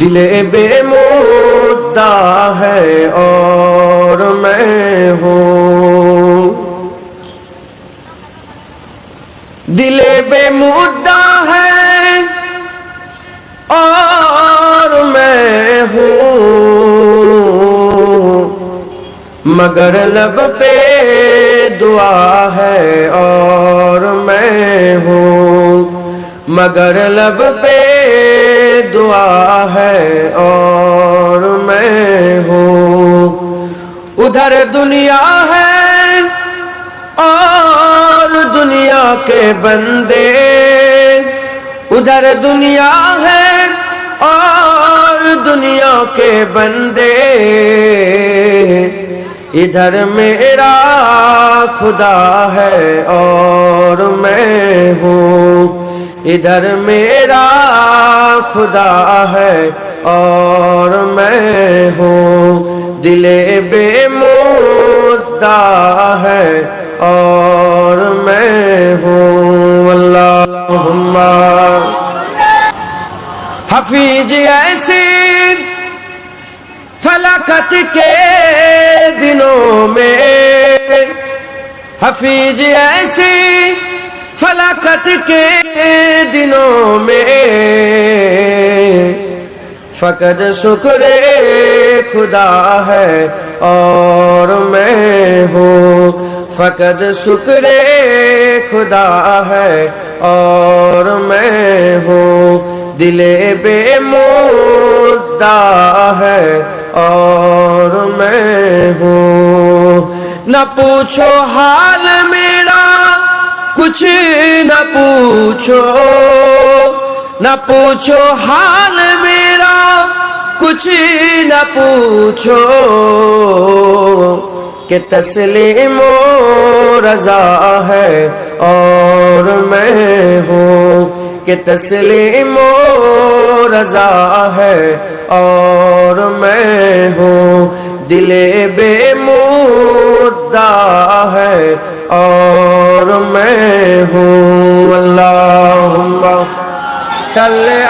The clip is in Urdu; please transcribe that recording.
دل بے مدعا ہے اور میں ہوں، دل بے مدعا ہے اور میں ہوں، مگر لب پہ دعا ہے اور میں ہوں، مگر لب پہ دعا ہے اور میں ہوں، ادھر دنیا ہے اور دنیا کے بندے، ادھر دنیا ہے اور دنیا کے بندے، ادھر میرا خدا ہے اور میں ہوں، ادھر میرا خدا ہے اور میں ہوں، دل بے مدعا ہے اور میں ہوں۔ اللہم حفیظ ایسی فلاکت کے دنوں میں، حفیظ ایسی فلاکت کے دنوں میں، فقط شکر خدا ہے اور میں ہوں، فقط شکر خدا ہے اور میں ہوں، دل بے مدعا ہے اور میں ہوں، نہ پوچھو حال میرا کچھ نہ پوچھو، نہ پوچھو حال میرا کچھ نہ پوچھو، کہ تسلیم و رضا ہے اور میں ہوں، کہ تسلیم و رضا ہے اور میں ہوں، دل بے مدعا ہے اور میں ہوں۔ اللہم صلی